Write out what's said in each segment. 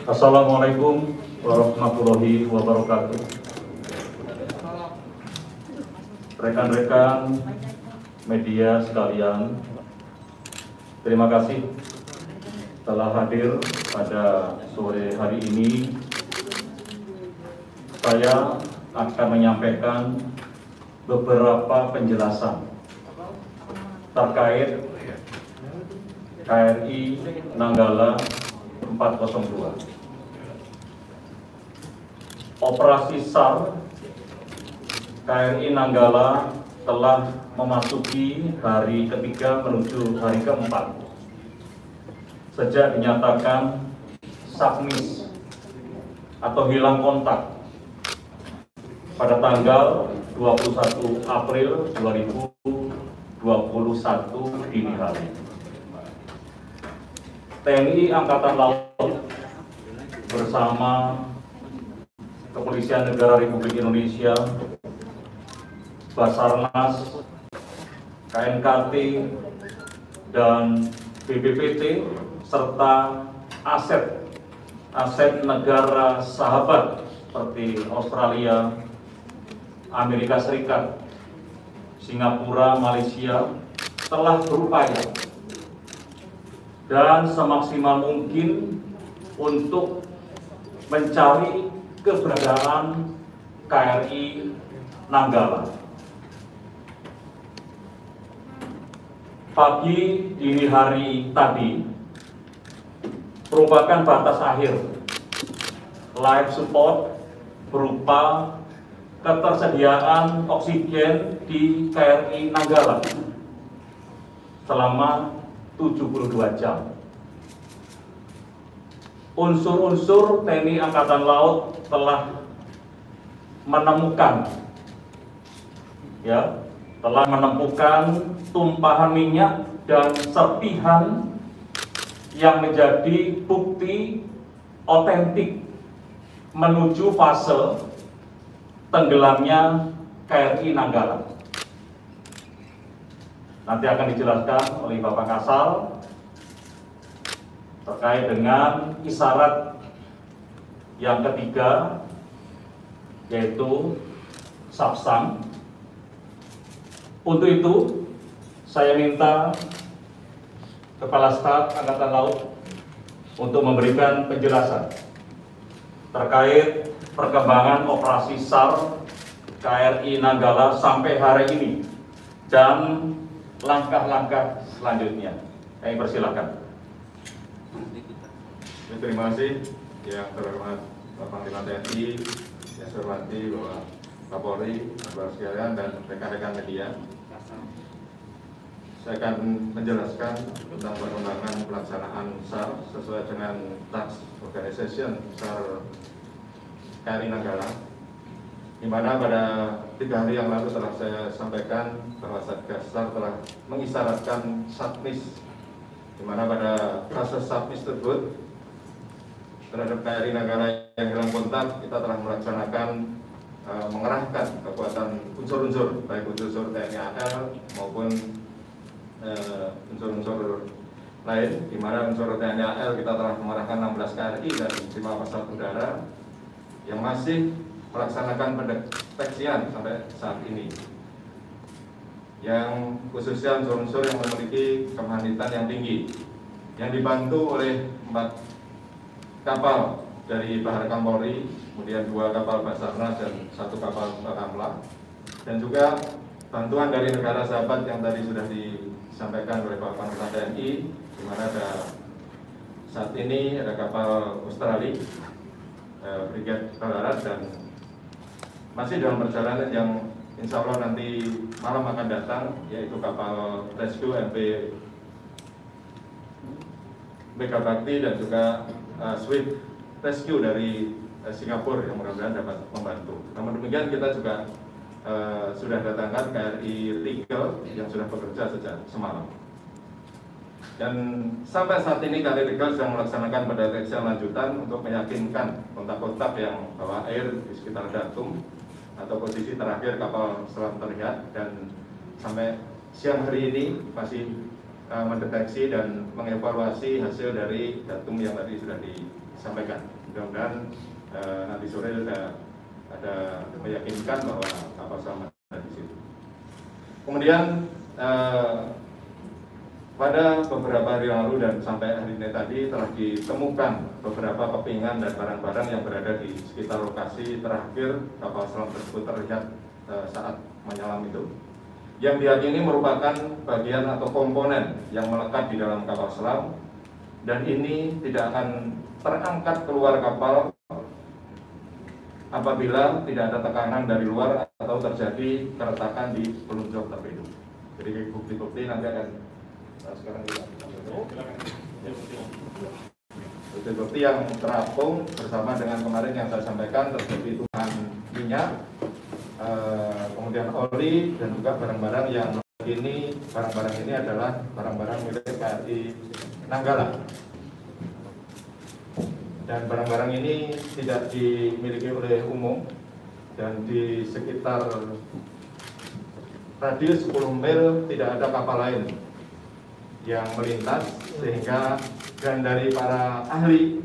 Assalamualaikum warahmatullahi wabarakatuh. Rekan-rekan media sekalian, terima kasih telah hadir pada sore hari ini. Saya akan menyampaikan beberapa penjelasan terkait KRI Nanggala 402. Operasi SAR KRI Nanggala telah memasuki hari ketiga menuju hari keempat sejak dinyatakan submiss atau hilang kontak pada tanggal 21 April 2021 dini hari. TNI Angkatan Laut bersama Kepolisian Negara Republik Indonesia, Basarnas, KNKT, dan BPPT, serta aset negara sahabat seperti Australia, Amerika Serikat, Singapura, Malaysia telah berupaya dan semaksimal mungkin untuk mencari keberadaan KRI Nanggala. Pagi dini hari tadi merupakan batas akhir life support berupa ketersediaan oksigen di KRI Nanggala selama 72 jam. Unsur-unsur TNI Angkatan Laut telah menemukan tumpahan minyak dan serpihan yang menjadi bukti otentik menuju fase tenggelamnya KRI Nanggala. Nanti akan dijelaskan oleh Bapak Kasal terkait dengan isyarat yang ketiga, yaitu SAPSAN. Untuk itu, saya minta Kepala Staf Angkatan Laut untuk memberikan penjelasan terkait perkembangan operasi SAR KRI Nanggala sampai hari ini dan langkah-langkah selanjutnya. Kami persilakan. Terima kasih yang terhormat Bapak Panglima TNI, yang saya hormati Bapak Kapolri, Bapak sekalian, dan rekan-rekan media. Saya akan menjelaskan tentang perkembangan pelaksanaan SAR sesuai dengan Task Organization SAR KRI Nanggala, di mana pada 3 hari yang lalu telah saya sampaikan bahwa Satgas SAR telah mengisyaratkan submiss, di mana pada fase submiss tersebut terhadap KRI Nanggala yang hilang kontak, kita telah melaksanakan mengerahkan kekuatan unsur-unsur, baik unsur TNI AL maupun unsur-unsur lain, di mana unsur TNI AL kita telah mengerahkan 16 KRI dan 5 pesawat udara yang masih melaksanakan pendeteksian sampai saat ini, yang khususnya unsur-unsur yang memiliki kemahnitan yang tinggi, yang dibantu oleh 4 kapal dari Baharkam Polri, kemudian 2 kapal Basarnas dan 1 kapal Bakamla, dan juga bantuan dari negara sahabat yang tadi sudah disampaikan oleh Bapak Panglima TNI, di mana saat ini ada kapal Australia, Brigade Barat, dan masih dalam perjalanan yang insya Allah nanti malam akan datang, yaitu kapal rescue MV Megabakti dan juga Swift Rescue dari Singapura yang mudah-mudahan dapat membantu. Namun demikian kita juga sudah datangkan KRI Rigel yang sudah bekerja sejak semalam. Dan sampai saat ini KRI Rigel sedang melaksanakan pendeteksian lanjutan untuk meyakinkan kontak-kontak yang bawa air di sekitar datum atau posisi terakhir kapal selam terlihat, dan sampai siang hari ini masih mendeteksi dan mengevaluasi hasil dari datum yang tadi sudah disampaikan. Mudah-mudahan nanti sore sudah ada meyakinkan bahwa kapal selam ada di situ. Kemudian pada beberapa hari lalu dan sampai hari ini tadi telah ditemukan beberapa kepingan dan barang-barang yang berada di sekitar lokasi terakhir kapal selam tersebut terlihat saat menyelam itu, yang diyakini merupakan bagian atau komponen yang melekat di dalam kapal selam, dan ini tidak akan terangkat keluar kapal apabila tidak ada tekanan dari luar atau terjadi keretakan di peluncur torpedo. Jadi bukti-bukti nanti akan sekarang kita bukti-bukti yang terapung bersama dengan kemarin yang saya sampaikan, terjadi tumpahan minyak, kemudian oli, dan juga barang-barang yang ini, barang-barang ini adalah barang-barang milik KRI Nanggala, dan barang-barang ini tidak dimiliki oleh umum, dan di sekitar radius 10 mil tidak ada kapal lain yang melintas, sehingga dan dari para ahli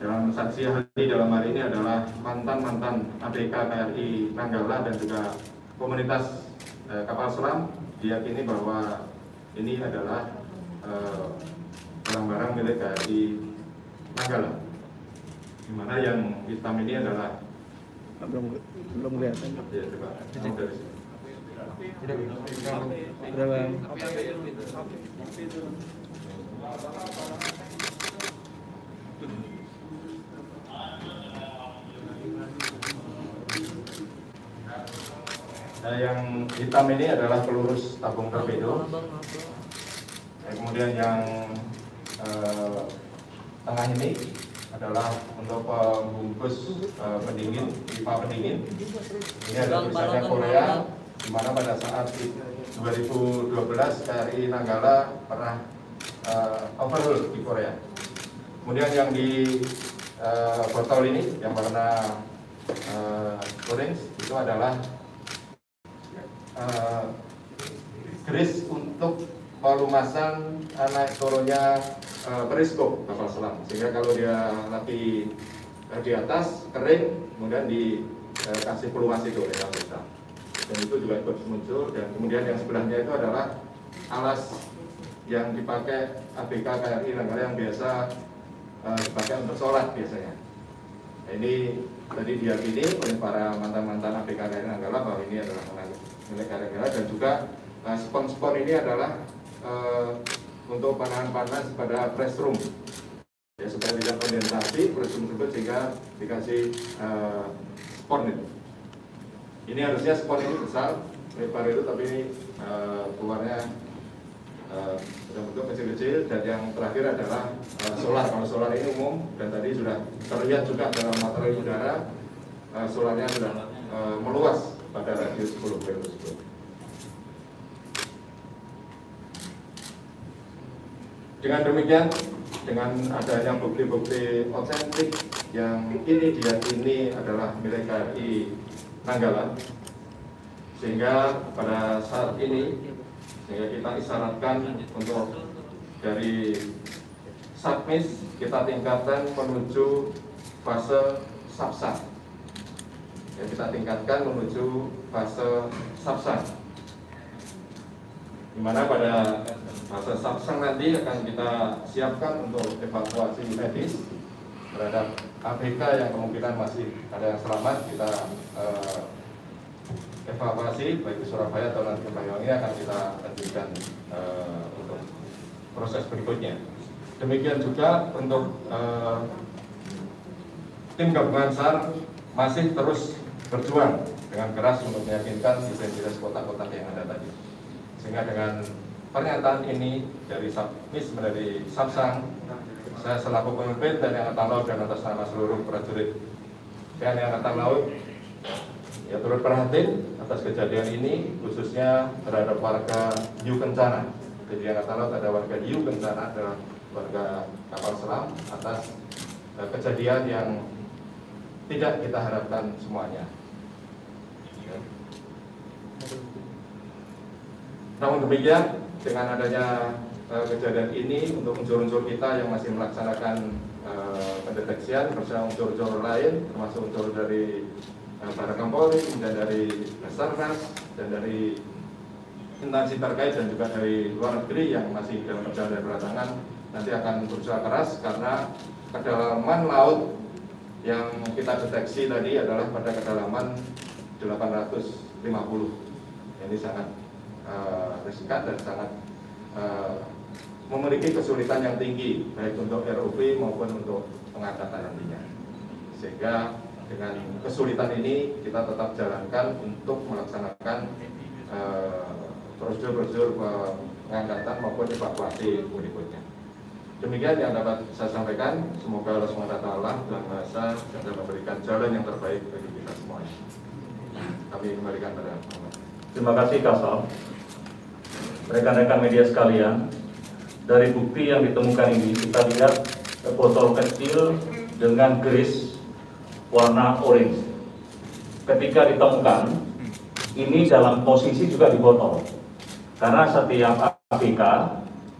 dalam saksi ahli dalam hari ini adalah mantan ABK KRI Nanggala dan juga komunitas kapal selam, diyakini bahwa ini adalah barang-barang milik KRI Nanggala, di mana yang hitam ini adalah belum kelihatan. Ya, coba dari sini. Udah bang. Nah, yang hitam ini adalah pelurus tabung torpedo. Kemudian yang tengah ini adalah untuk pembungkus pendingin, pipa pendingin. Ini ada tulisannya Korea, di mana pada saat 2012 KRI Nanggala pernah overhaul di Korea. Kemudian yang di botol ini yang warna orange itu adalah grease untuk pelumasan naik turunnya periskop kapal selam, sehingga kalau dia lagi di atas kering, kemudian dikasih pelumas itu oleh kapal selam, dan itu juga ikut muncul. Dan kemudian yang sebelahnya itu adalah alas yang dipakai ABK KRI Nanggala yang biasa dipakai untuk sholat biasanya. Nah, ini tadi diyakini oleh para mantan ABK KRI Nanggala bahwa ini adalah milik KRI Nanggala, dan juga spon-spon ini adalah untuk panahan panas pada press room, ya, supaya tidak kondensasi press room tersebut, sehingga dikasih spon itu. Ini harusnya spon ini besar lebar itu, tapi ini keluarnya bentuk kecil-kecil. Dan yang terakhir adalah solar. Kalau solar ini umum, dan tadi sudah terlihat juga dalam materi udara, solarnya sudah meluas pada radius 10 mil tersebut. Dengan demikian, dengan adanya bukti-bukti otentik yang ini diyakini adalah milik KRI Nanggala, sehingga pada saat ini kita isyaratkan untuk dari submis kita tingkatkan menuju fase subsang. Ya, kita tingkatkan menuju fase subsang, di mana pada fase subsang nanti akan kita siapkan untuk evakuasi medis terhadap ABK yang kemungkinan masih ada yang selamat. Kita evakuasi baik ke Surabaya atau nanti ke Banyuwangi, akan kita lanjutkan untuk proses berikutnya. Demikian juga untuk tim gabungan SAR masih terus berjuang dengan keras untuk meyakinkan identitas kotak-kotak yang ada tadi, sehingga dengan pernyataan ini dari submis menjadi subsang, saya selaku pemimpin TNI Angkatan Laut dan atas nama seluruh prajurit TNI Angkatan Laut ya turut prihatin atas kejadian ini, khususnya terhadap warga Hiu Kencana. Jadi Angkatan Laut ada warga Hiu Kencana, adalah warga kapal selam, atas kejadian yang tidak kita harapkan semuanya. Namun demikian, dengan adanya kejadian ini untuk unsur-unsur kita yang masih melaksanakan pendeteksian bersama unsur-unsur lain, termasuk unsur dari Baharkam Polri, dan dari Basarnas, dan dari instansi terkait, dan juga dari luar negeri yang masih dalam perjalanan berdatangan, nanti akan berusaha keras karena kedalaman laut yang kita deteksi tadi adalah pada kedalaman 850. Ini sangat riskan dan sangat memiliki kesulitan yang tinggi baik untuk ROV maupun untuk pengangkatan nantinya. Sehingga dengan kesulitan ini kita tetap jalankan untuk melaksanakan prosedur-prosedur pengangkatan maupun evakuasi berikutnya. Demikian yang dapat saya sampaikan. Semoga Allah SWT dan Maha Esa memberikan jalan yang terbaik bagi kita semuanya. Kami kembalikan pada Muhammad. Terima kasih Kasal. Rekan-rekan media sekalian, dari bukti yang ditemukan ini kita lihat botol kecil dengan gris warna orange. Ketika ditemukan, ini dalam posisi juga di botol. Karena setiap ABK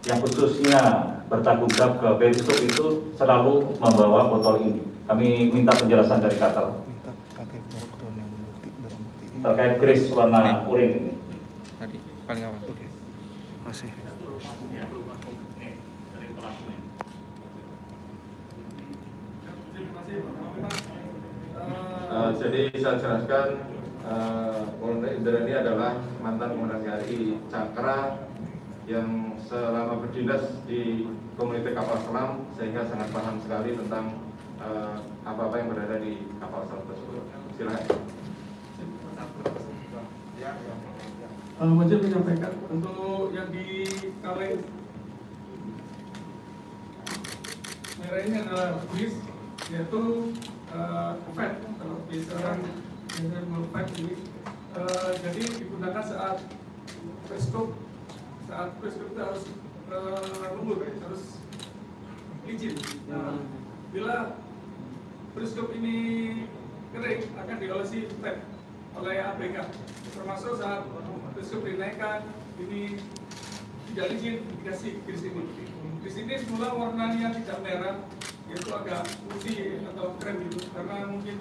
yang khususnya bertanggung jawab ke Periskop itu selalu membawa botol ini. Kami minta penjelasan dari Kasal terkait gris warna oranye ini. Tadi paling awal. Oke. Masih. Jadi saya jelaskan, Kolonel Indra ini adalah mantan Komandan KRI Cakra yang selama berdinas di komunitas kapal selam, sehingga sangat paham sekali tentang apa-apa yang berada di kapal selam tersebut. Silakan. Majelis menyampaikan untuk yang di kaleng merah ini adalah bis, yaitu FED. Kalau di sekarang FED ini jadi digunakan saat Periskop itu harus lembur, harus izin. Nah, bila Periskop ini kering akan diolesi FED oleh ABK, termasuk saat Periskop dinaikkan ini tidak izin dikasih kris ini. Kris ini semula warnanya tidak merah, yaitu agak putih atau krem gitu, karena mungkin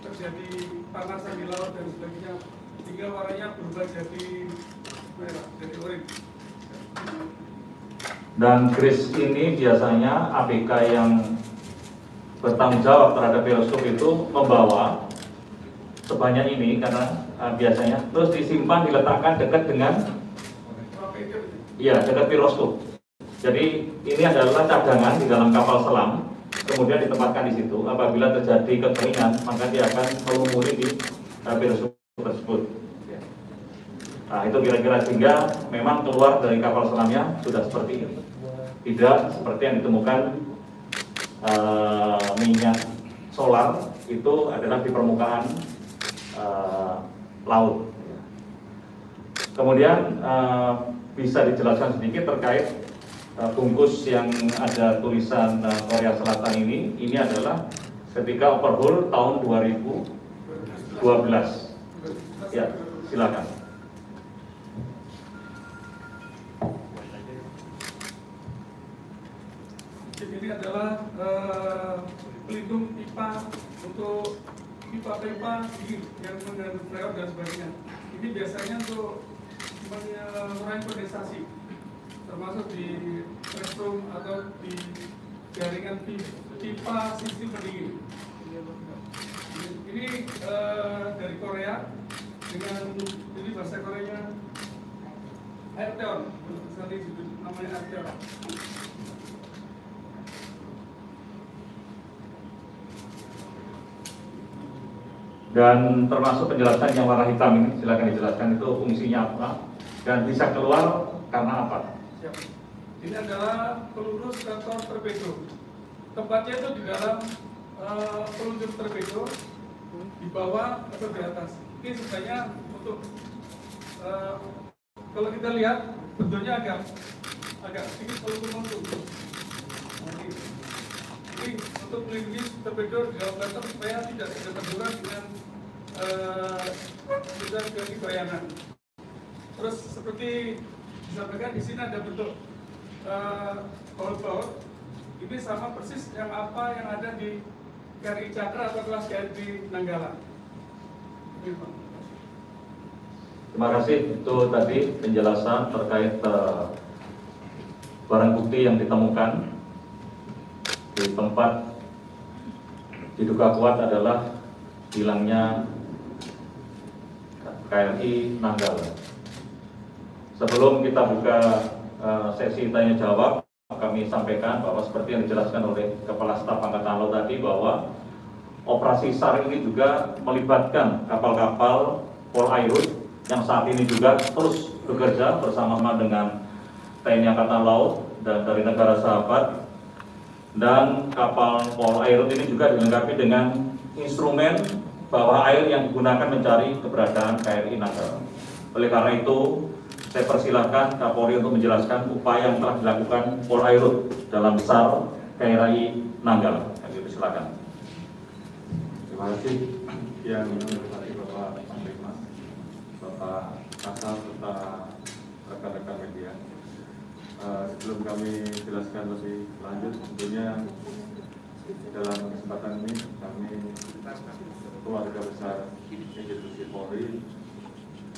terjadi panasan di laut dan sebagainya, sehingga warnanya berubah jadi merah, jadi oranye. Dan kris ini biasanya ABK yang bertanggung jawab terhadap Periskop itu membawa sebanyak ini karena biasanya terus disimpan, diletakkan dekat dengan dekat Periskop. Jadi ini adalah cadangan di dalam kapal selam, kemudian ditempatkan di situ. Apabila terjadi kekeringan, maka dia akan melumuri di Periskop tersebut. Nah, itu kira-kira, sehingga memang keluar dari kapal selamnya sudah seperti ini, tidak seperti yang ditemukan minyak solar itu adalah di permukaan laut. Kemudian bisa dijelaskan sedikit terkait bungkus yang ada tulisan Korea Selatan ini adalah ketika overhaul tahun 2012. Ya, silakan. Ini adalah pelindung pipa untuk pipa-pipa yang mengandung freon dan sebagainya. Ini biasanya untuk mengurangi kondensasi, termasuk di restroom atau di jaringan pipa sistem pendingin. Ini dari Korea dengan ini bahasa Koreanya Arteon, tadi namanya Arteon. Dan termasuk penjelasan yang warna hitam ini, silakan dijelaskan itu fungsinya apa dan bisa keluar karena apa? Siap. Ini adalah peluru stator torpedo. Tempatnya itu di dalam pelunjuk torpedo, di bawah atau di atas. Ini sebenarnya untuk kalau kita lihat bentuknya agak sedikit peluru. Ini untuk melindungi torpedo di dalam datar supaya tidak terbenturan dengan jadi bayangan. Terus seperti disampaikan di sini ada bentuk boat ini sama persis yang apa yang ada di KRI Cakra atau kelas KRI Nanggala. Terima kasih, itu tadi penjelasan terkait barang bukti yang ditemukan di tempat diduga kuat adalah hilangnya KRI Nanggala. Sebelum kita buka sesi tanya jawab, kami sampaikan bahwa seperti yang dijelaskan oleh Kepala Staf Angkatan Laut tadi, bahwa operasi SAR ini juga melibatkan kapal-kapal Polairut yang saat ini juga terus bekerja bersama-sama dengan TNI Angkatan Laut dan dari negara sahabat. Dan kapal Polairut ini juga dilengkapi dengan instrumen bawah air yang digunakan mencari keberadaan KRI Nanggala. Oleh karena itu, saya persilahkan Kapolri untuk menjelaskan upaya yang telah dilakukan Polairut dalam SAR KRI Nanggala. Silakan. Terima kasih yang menghormati Bapak Panglima, Bapak Kasal serta rekan-rekan media. Sebelum kami jelaskan lebih lanjut, tentunya dalam kesempatan ini kami keluarga besar institusi Polri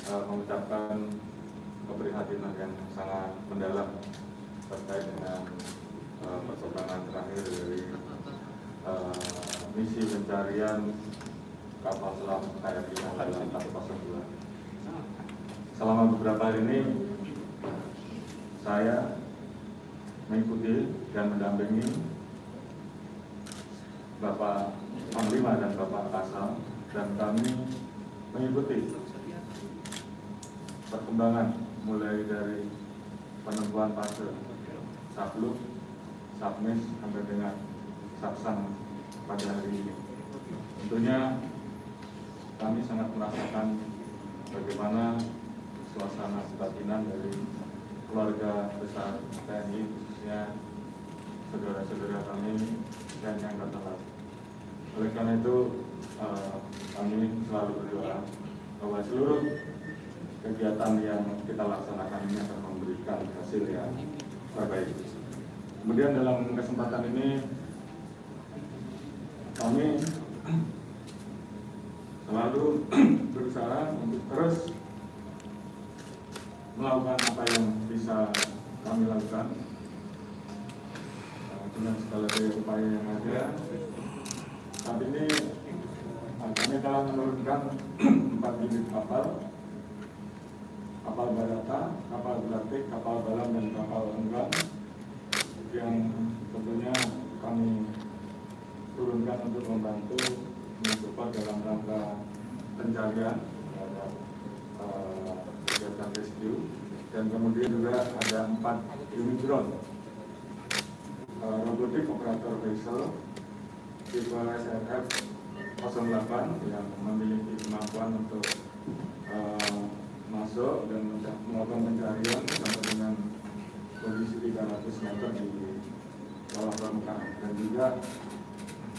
mengucapkan keprihatinan yang sangat mendalam terkait dengan perkembangan terakhir dari misi pencarian kapal selam KRI Nanggala 402. Selama beberapa hari ini saya mengikuti dan mendampingi Bapak Panglima dan Bapak Kasal, dan kami mengikuti perkembangan mulai dari penemuan fase sabluk, submis sampai dengan saksang pada hari ini. Tentunya kami sangat merasakan bagaimana suasana kebatinan dari keluarga besar TNI, khususnya saudara-saudara kami TNI Angkatan Laut. Oleh karena itu kami selalu berdoa bahwa seluruh kegiatan yang kita laksanakan ini akan memberikan hasil yang terbaik. Kemudian dalam kesempatan ini kami selalu berusaha untuk terus melakukan apa yang bisa kami lakukan dengan segala daya upaya yang ada. Saat ini kami telah menurunkan 4 unit kapal barata, kapal gelatik, kapal balam, dan kapal enggang yang tentunya kami turunkan untuk membantu mensupport dalam rangka pencarian terhadap kegiatan rescue. Dan kemudian juga ada 4 unit drone robotik operator vessel tipe SRF 08 yang memiliki kemampuan untuk masuk dan melakukan pencarian sampai dengan kondisi 300 meter di bawah permukaan, dan juga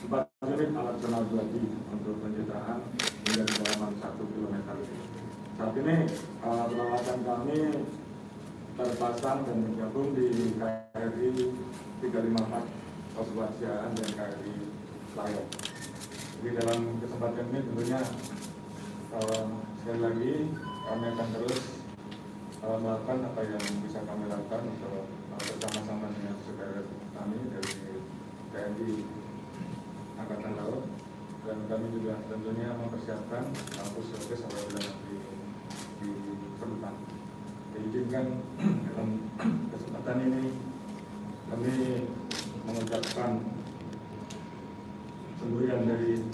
4 unit alat sonar 2D untuk pencitraan hingga kedalaman 1 km. Saat ini peralatan kami terpasang dan bergabung di KRI 354 Koswasiaan dan KRI Layan. Jadi dalam kesempatan ini tentunya sekali lagi kami akan terus melakukan apa yang bisa kami lakukan untuk bersama-sama dengan saudara kami dari TNI Angkatan Laut, dan kami juga tentunya mempersiapkan kampus apabila diperlukan. Diizinkan dalam kesempatan ini kami mengucapkan semboyan dari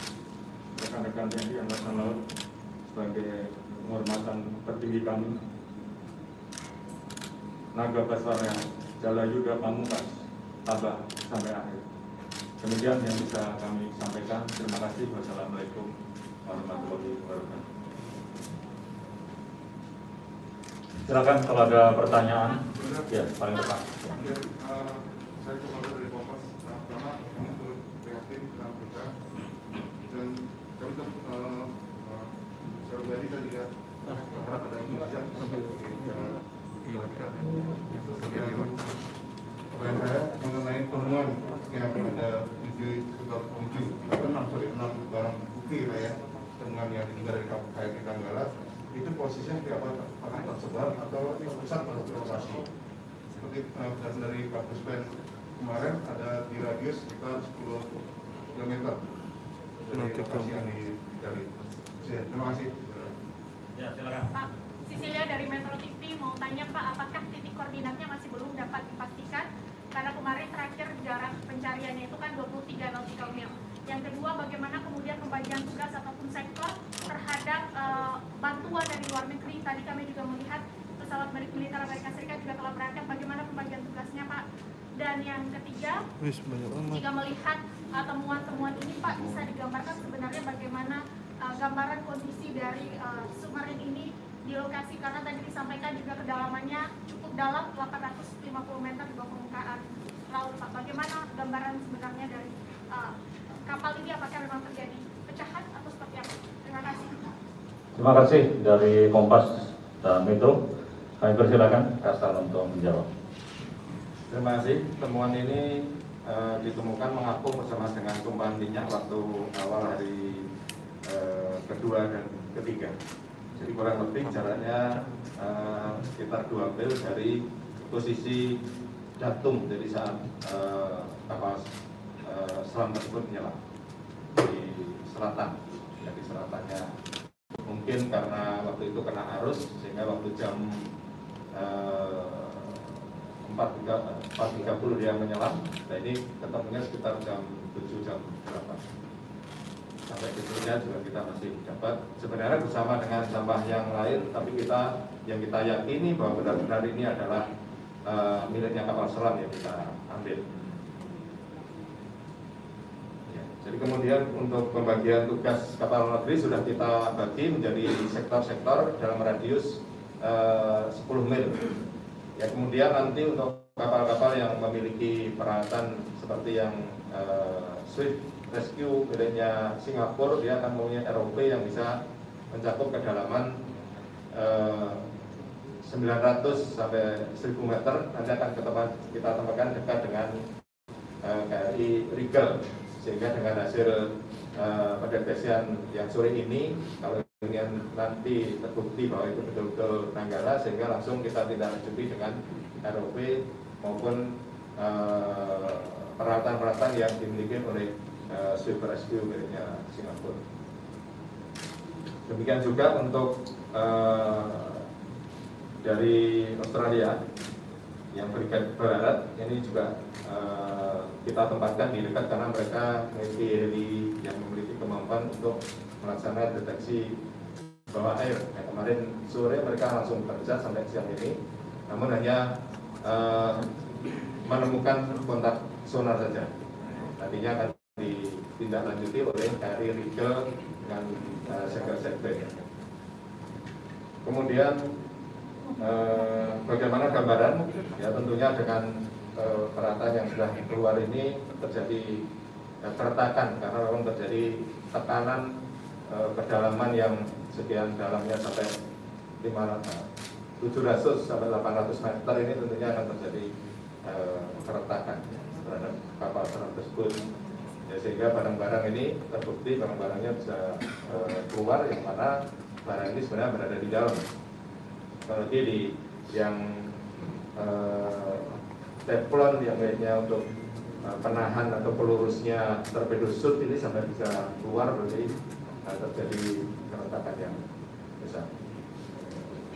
rekan-rekan TNI Angkatan Laut sebagai penghormatan tertinggi kami, Naga Basarnya Jala Yuda Pamungkas, tabah sampai akhir. Demikian yang bisa kami sampaikan. Terima kasih. Wassalamualaikum warahmatullahi wabarakatuh. Silakan kalau ada pertanyaan. Ya, paling depan. Saya kepada dari Kompas, pertama kami turut prihatin dengan berita, dan kami secara pribadi saya juga berharap ada hujan pertanyaan saya mengenai temuan yang ada 6 barang bukti lah ya, temuan yang ditinggal dari KRI Nanggala itu posisinya seperti apa? Apakah tersebar atau pusat atau lokasi? Seperti berdasarkan dari Pak Puspen kemarin ada di radius sekitar 10 km dari lokasi yang digali. Terima kasih. Ya, silakan. Pak, Sisilia dari Metro TV mau tanya Pak, apakah titik koordinatnya masih belum dapat dipastikan? Karena kemarin terakhir jarak pencariannya itu kan 23 nautical mil. Yang kedua, bagaimana kemudian pembagian tugas ataupun sektor terhadap bantuan dari luar negeri? Tadi kami juga melihat pesawat militer Amerika Serikat juga telah berangkat. Bagaimana pembagian tugasnya Pak? Dan yang ketiga, jika melihat temuan-temuan ini Pak, bisa digambarkan sebenarnya bagaimana gambaran kondisi dari submarin ini di lokasi, karena tadi disampaikan juga kedalamannya cukup dalam 850 meter di bawah permukaan laut Pak. Bagaimana gambaran sebenarnya dari kapal ini, apakah memang terjadi pecahan atau seperti apa? Terima kasih. Terima kasih dari Kompas dan Metro. Kami persilakan Kasal untuk menjawab. Terima kasih. Temuan ini ditemukan mengapung bersama dengan tumpahan minyak waktu awal hari kedua dan ketiga. Jadi kurang lebih jaraknya sekitar 2 mil dari posisi datum, jadi saat kapal selam tersebut menyelam di selatan. Jadi selatannya mungkin karena waktu itu kena arus sehingga waktu jam 4.30 dia menyelam. Nah ini ketemunya sekitar jam 7 jam 8. Sampai itunya juga kita masih dapat sebenarnya bersama dengan sampah yang lain, tapi yang kita yakini bahwa benar-benar ini adalah miliknya kapal selam yang kita ambil. Ya, jadi kemudian untuk pembagian tugas kapal negeri sudah kita bagi menjadi sektor-sektor dalam radius 10 mil. Ya, kemudian nanti untuk kapal-kapal yang memiliki peralatan seperti yang Swift Rescue miliknya Singapura, dia akan mempunyai ROV yang bisa mencakup kedalaman 900 sampai 1000 meter. Nanti akan kita tempatkan dekat dengan KRI Rigel, sehingga dengan hasil pendeteksian yang sore ini, kalau ingin nanti terbukti bahwa itu betul-betul Nanggala, sehingga langsung kita tindak lanjuti dengan ROV maupun peralatan-peralatan yang dimiliki oleh Swift Rescue miliknya Singapura. Demikian juga untuk dari Australia yang Brigade Barat, ini juga kita tempatkan di dekat karena mereka memiliki heli yang memiliki kemampuan untuk melaksanakan deteksi bawah air. Nah, kemarin sore mereka langsung bekerja sampai siang ini, namun hanya menemukan kontak sonar saja. Nantinya akan ditindaklanjuti oleh KRI Rigel dengan sektor-sektor. Kemudian bagaimana gambaran? Ya tentunya dengan peralatan yang sudah keluar ini terjadi keretakan karena memang terjadi tekanan kedalaman yang sekian dalamnya sampai 700 sampai 800 meter ini tentunya akan terjadi keretakan terhadap kapal selam tersebut. Ya, sehingga barang-barang ini terbukti barang-barangnya bisa keluar, yang mana barang ini sebenarnya berada di dalam. Kalau di yang teflon yang kayaknya untuk penahan atau pelurusnya torpedo shoot ini sampai bisa keluar, berarti terjadi keretakan yang besar.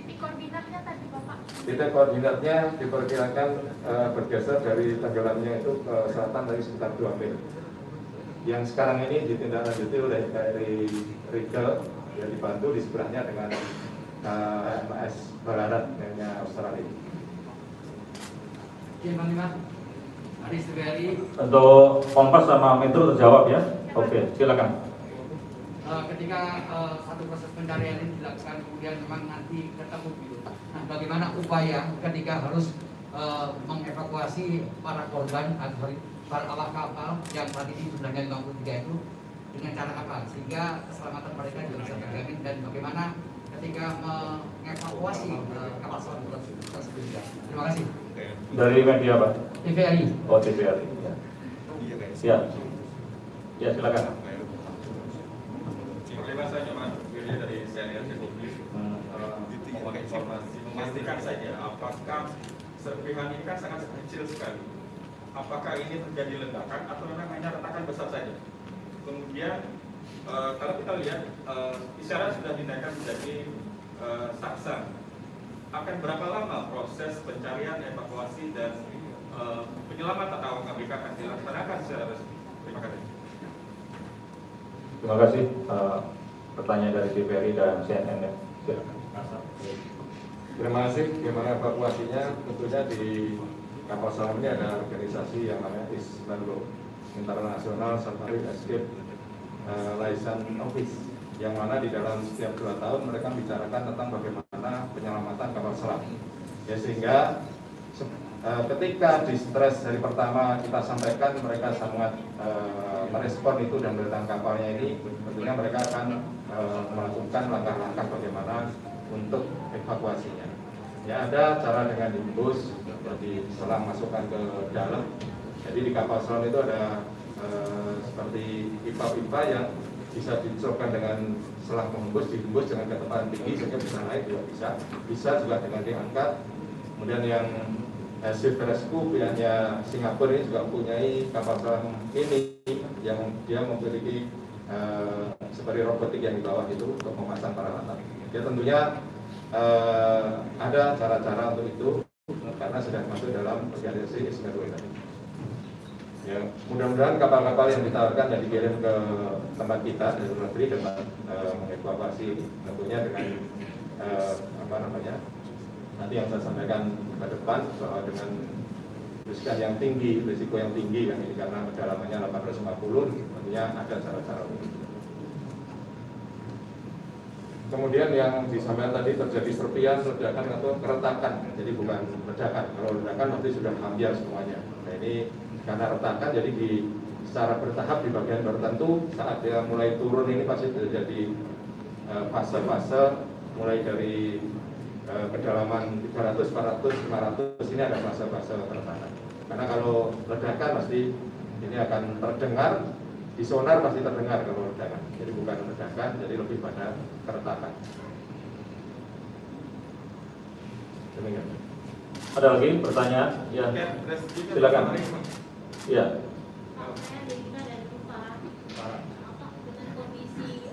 Titik koordinatnya tadi Bapak? Titik koordinatnya diperkirakan bergeser dari tenggelamnya itu ke selatan dari sekitar 2 mil. Yang sekarang ini ditindaklanjuti oleh KRI Rigel, yang dibantu di sebelahnya dengan MS Barat miliknya Australia. Oke, Bang Iman. Aris TVRI. Untuk Kompas sama Metro terjawab ya? Oke, silakan. Ketika satu proses pencarian ini dilakukan, kemudian memang nanti ketemu gitu. Nah, bagaimana upaya ketika harus mengevakuasi para korban atau para awak kapal yang saat ini jumlahnya 53 itu dengan cara apa sehingga keselamatan mereka juga bisa terjamin, dan bagaimana ketika mengevakuasi kapal selam tersebut. Terima kasih. Dari media Pak? TVRI. Oh, TVRI. Ya. Ya, silakan. Terima saja Mas, Willy dari CNN Republik. Mohon informasi, memastikan saja apakah serpihan ini kan sangat kecil sekali. Apakah ini terjadi ledakan atau memang hanya retakan besar saja? Kemudian kalau kita lihat isyarat sudah dinaikkan menjadi saksa. Akan berapa lama proses pencarian, evakuasi dan penyelamatan awak ABK akan dilaksanakan secara resmi? Terima kasih. Terima kasih. Pertanyaan dari TVRI dan CNN ya. Silakan. Terima kasih. Gimana evakuasinya? Tentunya di kapal selam ini ada organisasi yang namanya ISMERLO, International Submarine Escape License Office, yang mana di dalam setiap 2 tahun mereka bicarakan tentang bagaimana penyelamatan kapal selam. Ya, sehingga ketika di stres hari pertama kita sampaikan, mereka sangat merespon itu dan datang kapalnya ini, tentunya mereka akan melakukan langkah-langkah bagaimana untuk evakuasinya. Ya, ada cara dengan dimbus, jadi selang masukkan ke dalam. Jadi di kapal selam itu ada seperti pipa-pipa yang bisa dicolokkan dengan selang pengembus, dihembus dengan kecepatan tinggi sehingga bisa naik juga bisa juga dengan diangkat. Kemudian yang Sea Rescue pihaknya Singapura ini juga mempunyai kapal selam ini yang dia memiliki seperti robotik yang di bawah itu untuk memasang peralatan. Ya, tentunya ada cara-cara untuk itu karena sudah masuk dalam organisasi ISMERLO tadi. Ya, mudah-mudahan kapal-kapal yang ditawarkan dan dikirim ke tempat kita dari luar negeri dapat mengevakuasi, tentunya dengan nanti yang saya sampaikan ke depan bahwa dengan risiko yang tinggi kan ini karena kedalamannya 850, tentunya ada cara-cara untuk itu. Kemudian yang disampaikan tadi terjadi serpian, ledakan atau keretakan, jadi bukan ledakan. Kalau ledakan nanti sudah ambiar semuanya. Nah, ini karena retakan, jadi secara bertahap di bagian tertentu saat dia mulai turun ini pasti terjadi fase-fase mulai dari kedalaman 300, 400, 500 ini ada fase-fase keretakan. Karena kalau ledakan pasti ini akan terdengar. Di sonar pasti terdengar kalau ledakan, jadi bukan ledakan, jadi lebih pada keretakan. Demikian. Ada lagi pertanyaan? Ya, silakan. Ya. Saya Delina dari Kumparan. Dengan kondisi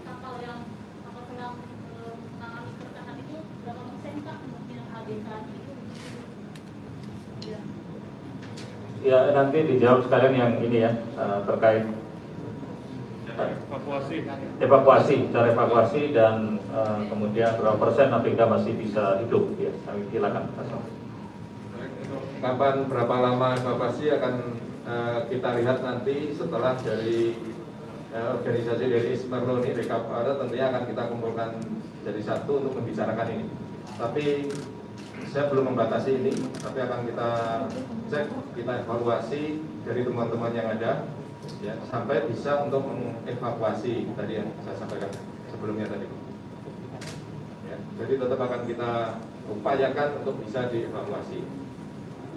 kapal selam mengalami keretakan itu berapa persen Pak kemungkinan ABK itu? Ya, nanti dijawab sekalian yang ini ya, terkait evakuasi, cara evakuasi dan kemudian berapa persen ABK masih bisa hidup ya. Kami silakan. Kapan berapa lama evakuasi akan kita lihat nanti setelah dari organisasi dari ISMERLO ini, Rekapara tentunya akan kita kumpulkan jadi satu untuk membicarakan ini. Tapi saya belum membatasi ini, tapi akan kita cek, kita evaluasi dari teman-teman yang ada, ya, sampai bisa untuk mengevakuasi tadi yang saya sampaikan sebelumnya tadi. Ya, jadi tetap akan kita upayakan untuk bisa dievakuasi.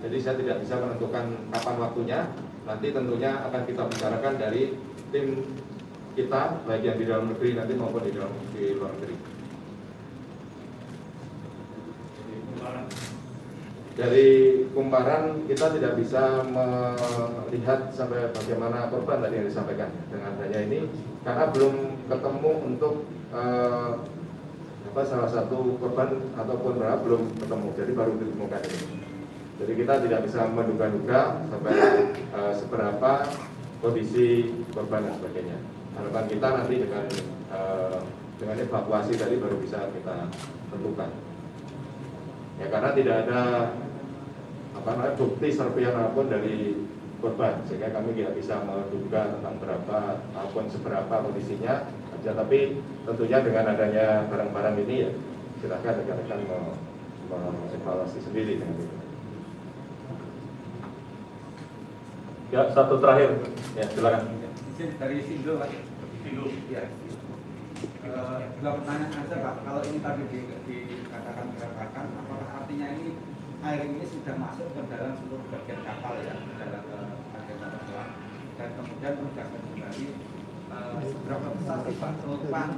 Jadi saya tidak bisa menentukan kapan waktunya, nanti tentunya akan kita bicarakan dari tim kita, baik yang di dalam negeri nanti maupun di luar negeri. Dari Kumparan kita tidak bisa melihat sampai bagaimana korban tadi yang disampaikan dengan adanya ini, karena belum ketemu untuk salah satu korban ataupun berapa belum ketemu, jadi baru ditemukan ini. Jadi kita tidak bisa menduga-duga sampai seberapa kondisi korban dan sebagainya. Harapan kita nanti dengan evakuasi tadi baru bisa kita tentukan. Ya, karena tidak ada bukti serpihan apapun dari korban, sehingga kami tidak bisa menduga tentang berapa ataupun seberapa kondisinya. Tapi tentunya dengan adanya barang-barang ini ya silakan rekan-rekan mengevaluasi sendiri dengan itu. Ya, satu terakhir. Ya, silakan. Dari Sindo, Pak. Sindo. Ya. Dua pertanyaan aja Pak, kalau ini tadi dikatakan keretakan, apakah artinya ini air ini sudah masuk ke dalam seluruh bagian kapal ya, ke dalam bagian kapal selam, dan kemudian menegaskan kembali seberapa besar sih Pak penutupan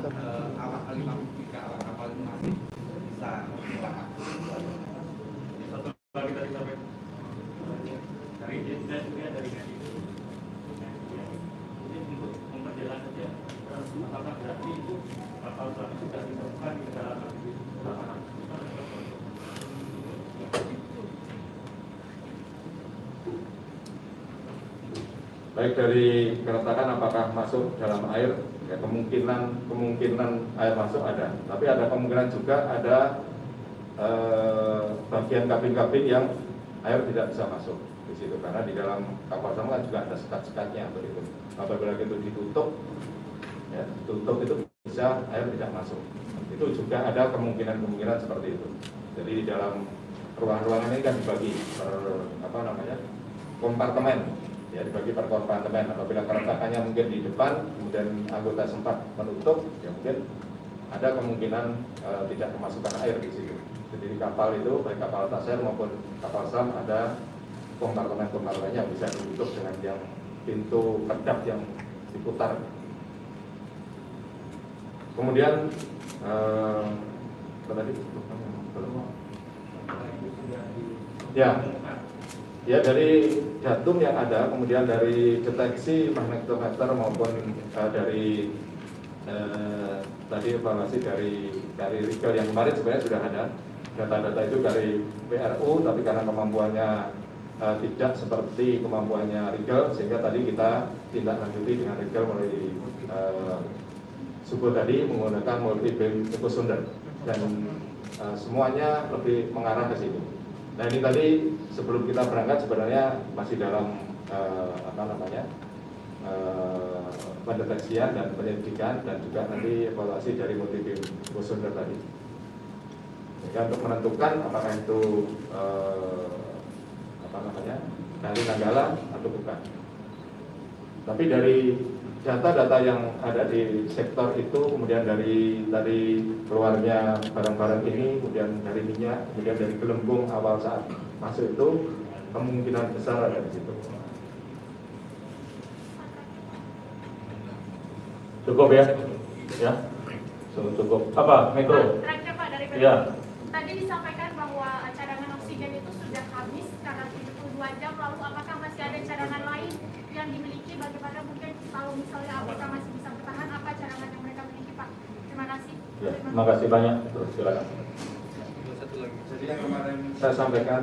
awak 53 awak kapal ini masih bisa digunakan? Satu lagi tadi sampai dari ini untuk memperjelas saja apakah berarti itu kapal selam sudah ditemukan di dalam lapangan. Baik, dari keretakan apakah masuk dalam air, ya kemungkinan air masuk ada, tapi ada kemungkinan juga ada bagian kabin-kabin yang air tidak bisa masuk di situ, karena di dalam kapal selam kan juga ada sekat-sekatnya untuk itu. Apabila itu ditutup, ya tutup itu bisa air tidak masuk. Itu juga ada kemungkinan seperti itu. Jadi di dalam ruang-ruangan ini kan dibagi per kompartemen. Ya, dibagi per kompartemen. Apabila keretakannya mungkin di depan, kemudian anggota sempat menutup, ya mungkin ada kemungkinan tidak kemasukan air di situ. Jadi di kapal itu, baik kapal tasir maupun kapal selam, ada kompartemen-kompartemennya yang bisa ditutup dengan yang pintu kedap yang diputar. Kemudian ya dari datum yang ada, kemudian dari deteksi magnetometer maupun dari tadi evaluasi dari rigel yang kemarin sebenarnya sudah ada data-data itu dari PRU, tapi karena kemampuannya tidak seperti kemampuannya rigel, sehingga tadi kita tindak lanjuti dengan rigel melalui subuh tadi menggunakan multi beam echo sounder, dan semuanya lebih mengarah ke sini. Nah ini tadi sebelum kita berangkat sebenarnya masih dalam pendeteksian dan penyelidikan, dan juga nanti evaluasi dari multi beam echo sounder tadi. Sehingga untuk menentukan apakah itu dari Nanggala atau bukan. Tapi dari data-data yang ada di sektor itu, kemudian dari keluarnya barang-barang ini, kemudian dari minyak, kemudian dari gelembung awal saat masuk itu, kemungkinan besar ada di situ. Cukup ya? Ya? Cukup. Apa? Mikro? Terakhir Pak dari PDI. Ya. Tadi disampaikan bahwa cadangan oksigen itu sudah habis karena 72 jam, lalu apakah masih ada cadangan lain yang dimiliki, bagaimana mungkin kalau misalnya ABK masih bisa bertahan, apa cadangan yang mereka miliki Pak? Terima kasih. Ya, terima kasih banyak. Terus silakan. Jadi yang kemarin Saya sampaikan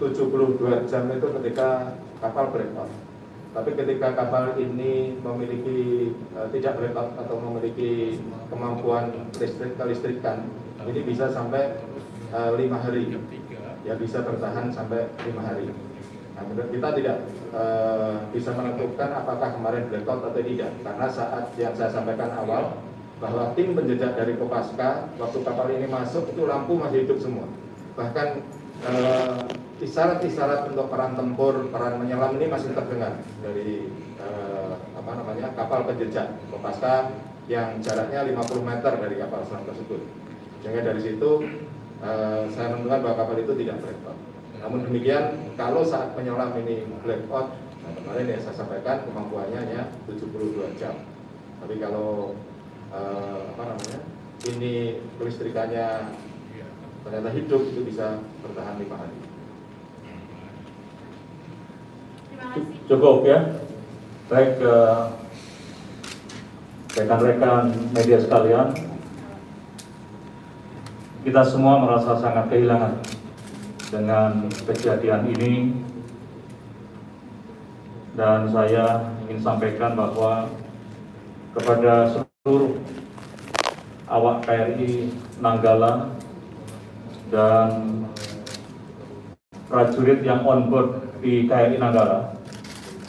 72 jam itu ketika kapal breakout. Tapi ketika kapal ini memiliki tidak breakout atau memiliki kemampuan kelistrikan, ini bisa sampai 5 hari. Ya, bisa bertahan sampai 5 hari. Nah, kemudian kita tidak bisa menentukan apakah kemarin blackout atau tidak, karena saat yang saya sampaikan awal bahwa tim penjejak dari Kopaska waktu kapal ini masuk itu lampu masih hidup semua. Bahkan isyarat-isyarat untuk peran tempur, peran menyelam ini masih terdengar dari kapal penjejak Kopaska yang jaraknya 50 meter dari kapal selam tersebut. Sehingga dari situ saya menentukan bahwa kapal itu tidak blackout. Namun demikian, kalau saat penyelam ini blackout, nah kemarin yang saya sampaikan kemampuannya hanya 72 jam. Tapi kalau ini kelistrikannya ternyata hidup, itu bisa bertahan 5 hari. Terima kasih. Cukup ya. Baik, rekan-rekan media sekalian, kita semua merasa sangat kehilangan dengan kejadian ini, dan saya ingin sampaikan bahwa kepada seluruh awak KRI Nanggala dan prajurit yang on board di KRI Nanggala,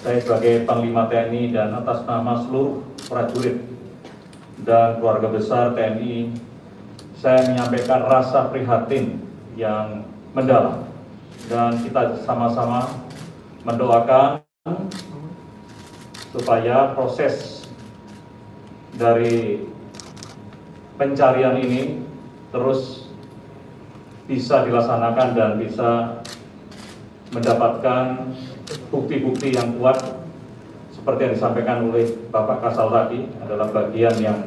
saya sebagai Panglima TNI dan atas nama seluruh prajurit dan keluarga besar TNI, saya menyampaikan rasa prihatin yang mendalam, dan kita sama-sama mendoakan supaya proses dari pencarian ini terus bisa dilaksanakan dan bisa mendapatkan bukti-bukti yang kuat seperti yang disampaikan oleh Bapak Kasal tadi, adalah bagian yang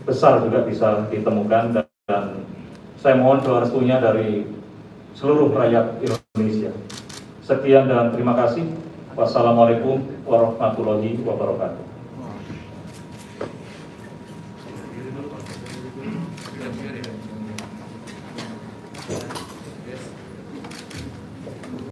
besar juga bisa ditemukan, dan saya mohon doa restunya dari seluruh rakyat Indonesia. Sekian dan terima kasih. Wassalamualaikum warahmatullahi wabarakatuh.